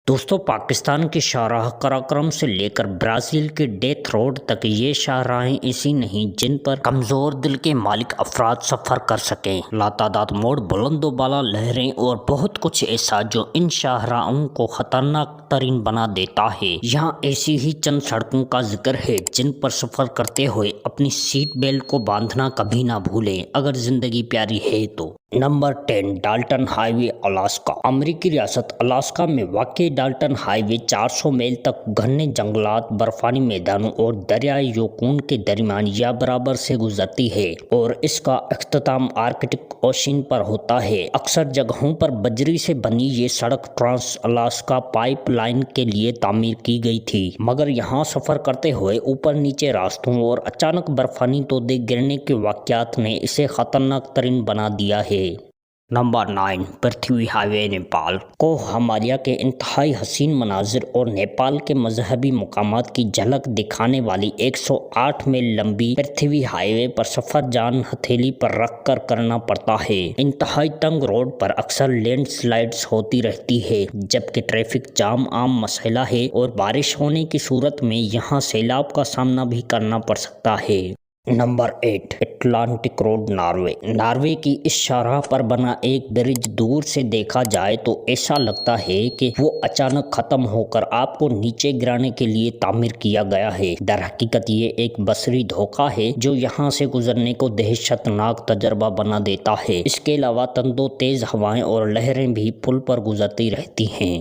دوستو پاکستان کی شاہراہ قراقرم سے لے کر برازیل کے ڈیتھ روڈ تک یہ شاہراہیں ایسی نہیں جن پر کمزور دل کے مالک افراد سفر کر سکیں۔ لاتعداد موڑ، بلند و بالا لہریں اور بہت کچھ ایسا جو ان شاہراہوں کو خطرناک ترین بنا دیتا ہے۔ یہاں ایسی ہی چند سڑکوں کا ذکر ہے جن پر سفر کرتے ہوئے اپنی سیٹ بیلٹ کو باندھنا کبھی نہ بھولیں اگر زندگی پیاری ہے تو۔ نمبر 10، ڈالٹن ہائی وے، الاسکا۔ امریکی ریاست الاسکا میں واقع ڈالٹن ہائی وے 400 میل تک گھنے جنگلات، برفانی میدانوں اور دریائے یوکون کے درمیان یا برابر سے گزرتی ہے اور اس کا اختتام آرکٹک اوشین پر ہوتا ہے۔ اکثر جگہوں پر بجری سے بنی یہ سڑک ٹرانس الاسکا پائپ لائن کے لیے تعمیر کی گئی تھی، مگر یہاں سفر کرتے ہوئے اوپر نیچے راستوں اور اچانک برفانی تودے گرنے کے واقعات نے اسے خطرناک ترین بنا دیا ہے۔ نمبر 9، پرتھوی ہائی وے، نیپال۔ کوہ ہمالیہ کے انتہائی حسین مناظر اور نیپال کے مذہبی مقامات کی جھلک دکھانے والی 108 میل لمبی پرتھوی ہائی وے پر سفر جان ہتھیلی پر رکھ کر کرنا پڑتا ہے۔ انتہائی تنگ روڈ پر اکثر لینڈ سلائڈز ہوتی رہتی ہے، جبکہ ٹریفک جام عام مسئلہ ہے اور بارش ہونے کی صورت میں یہاں سیلاب کا سامنا بھی کرنا پڑ سکتا ہے۔ Number 8، Atlantic road, Norway. Norway کی اس شاہراہ پر بنا ایک برج دور سے دیکھا جائے تو ایسا لگتا ہے کہ وہ اچانک ختم ہو کر آپ کو نیچے گرانے کے لیے تعمیر کیا گیا ہے۔ در حقیقت یہ ایک بصری دھوکہ ہے جو یہاں سے گزرنے کو دہشت ناک تجربہ بنا دیتا ہے۔ اس کے علاوہ تندو تیز ہوائیں اور لہریں بھی پل پر گزرتی رہتی ہیں۔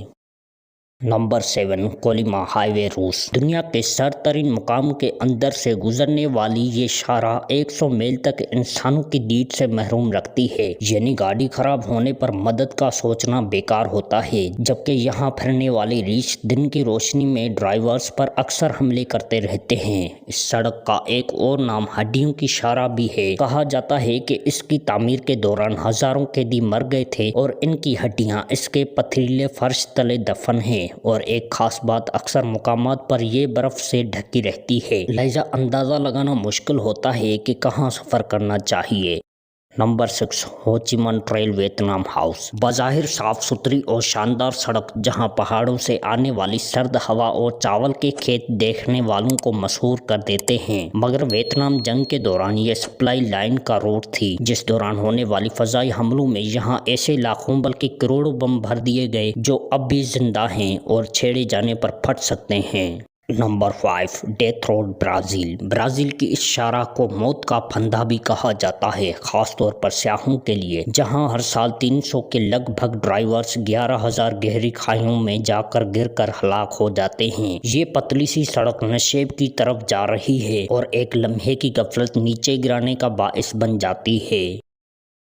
نمبر 7، کولما ہائی وے، روس۔ دنیا کے سر ترین مقام کے اندر سے گزرنے والی یہ شاہراہ 100 میل تک انسانوں کی دید سے محروم رکھتی ہے، یعنی گاڑی خراب ہونے پر مدد کا سوچنا بیکار ہوتا ہے، جبکہ یہاں پھرنے والے ریچھ دن کی روشنی میں ڈرائیورز پر اکثر حملے کرتے رہتے ہیں۔ اس سڑک کا ایک اور نام ہڈیوں کی شاہراہ بھی ہے۔ کہا جاتا ہے کہ اس کی تعمیر کے دوران ہزاروں قیدی مر گئے تھے اور ان کی ہڈیاں اس کے پتھریلے فرش تلے دفن ہیں، اور ایک خاص بات، اکثر مقامات پر یہ برف سے ڈھکی رہتی ہے، لہذا اندازہ لگانا مشکل ہوتا ہے کہ کہاں سفر کرنا چاہیے۔ نمبر 6، ہو چی من ٹریل، ویتنام ہاؤس۔ بظاہر صاف ستھری اور شاندار سڑک جہاں پہاڑوں سے آنے والی سرد ہوا اور چاول کے کھیت دیکھنے والوں کو مسحور کر دیتے ہیں، مگر ویتنام جنگ کے دوران یہ سپلائی لائن کا روٹ تھی، جس دوران ہونے والی فضائی حملوں میں یہاں ایسے لاکھوں بلکہ کروڑوں بم بھر دیے گئے جو اب بھی زندہ ہیں اور چھیڑے جانے پر پھٹ سکتے ہیں۔ Number 5، death road, Brazil. Brazil کی اس شاہراہ کو موت کا پھندا بھی کہا جاتا ہے، خاص طور پر سیاحوں کے لیے، جہاں ہر سال 300 کے لگ بھگ ڈرائیورز 11,000 گہری کھائیوں میں جا کر گر کر ہلاک ہو جاتے ہیں۔ یہ پتلی سی سڑک نشیب کی طرف جا رہی ہے اور ایک لمحے کی غفلت نیچے گرانے کا باعث بن جاتی ہے۔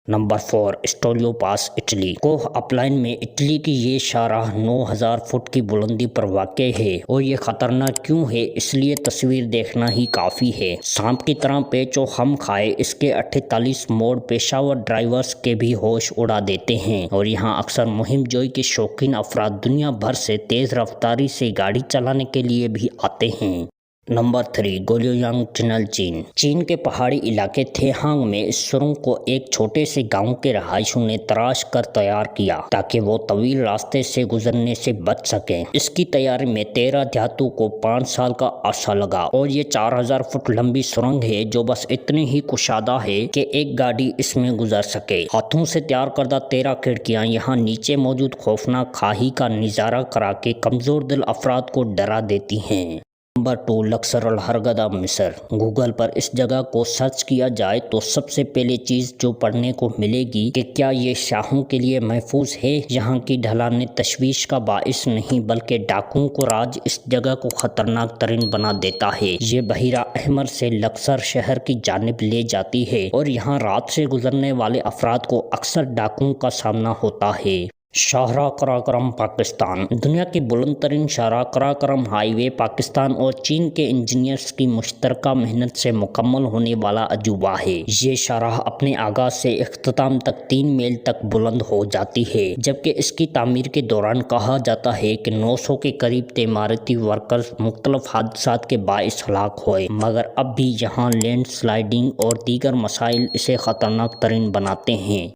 نمبر 4، اسٹولیو پاس، اٹلی۔ کوہ اپلائن میں اٹلی کی یہ شاہراہ 9,000 فٹ کی بلندی پر واقع ہے، اور یہ خطرناک کیوں ہے اس لیے تصویر دیکھنا ہی کافی ہے۔ سانپ کی طرح پیچ و خم کھائے اس کے 48 موڑ پیشہ ور ڈرائیورز کے بھی ہوش اڑا دیتے ہیں، اور یہاں اکثر مہم جوئی کے شوقین افراد دنیا بھر سے تیز رفتاری سے گاڑی چلانے کے لیے بھی آتے ہیں۔ نمبر 3، گولیانگ ٹنل، چین۔ چین کے پہاڑی علاقے تھےہانگ میں اس سرنگ کو ایک چھوٹے سے گاؤں کے رہائشیوں نے تراش کر تیار کیا تاکہ وہ طویل راستے سے گزرنے سے بچ سکیں۔ اس کی تیاری میں 13 دیہاتوں کو 5 سال کا عرصہ لگا، اور یہ 4,000 فٹ لمبی سرنگ ہے جو بس اتنی ہی کشادہ ہے کہ ایک گاڑی اس میں گزر سکے۔ ہاتھوں سے تیار کردہ 13 کھڑکیاں یہاں نیچے موجود خوفناک کھائی کا نظارہ کرا کے کمزور دل افراد کو ڈرا دیتی ہیں۔ نمبر 2، لکسر الہرگدہ، مصر۔ گوگل پر اس جگہ کو سرچ کیا جائے تو سب سے پہلے چیز جو پڑھنے کو ملے گی کہ کیا یہ سیاحوں کے لیے محفوظ ہے۔ یہاں کی ڈھلانیں تشویش کا باعث نہیں بلکہ ڈاکوؤں کو راج اس جگہ کو خطرناک ترین بنا دیتا ہے۔ یہ بحیرہ احمر سے لکسر شہر کی جانب لے جاتی ہے، اور یہاں رات سے گزرنے والے افراد کو اکثر ڈاکوؤں کا سامنا ہوتا ہے۔ شاہراہ قراقرم، پاکستان۔ دنیا کی بلند ترین شاہراہ قراقرم ہائی وے پاکستان اور چین کے انجینئرز کی مشترکہ محنت سے مکمل ہونے والا عجوبہ ہے۔ یہ شاہراہ اپنے آغاز سے اختتام تک 3 میل تک بلند ہو جاتی ہے، جبکہ اس کی تعمیر کے دوران کہا جاتا ہے کہ 900 کے قریب تعمیراتی ورکرز مختلف حادثات کے باعث ہلاک ہوئے، مگر اب بھی یہاں لینڈ سلائڈنگ اور دیگر مسائل اسے خطرناک ترین بناتے ہیں۔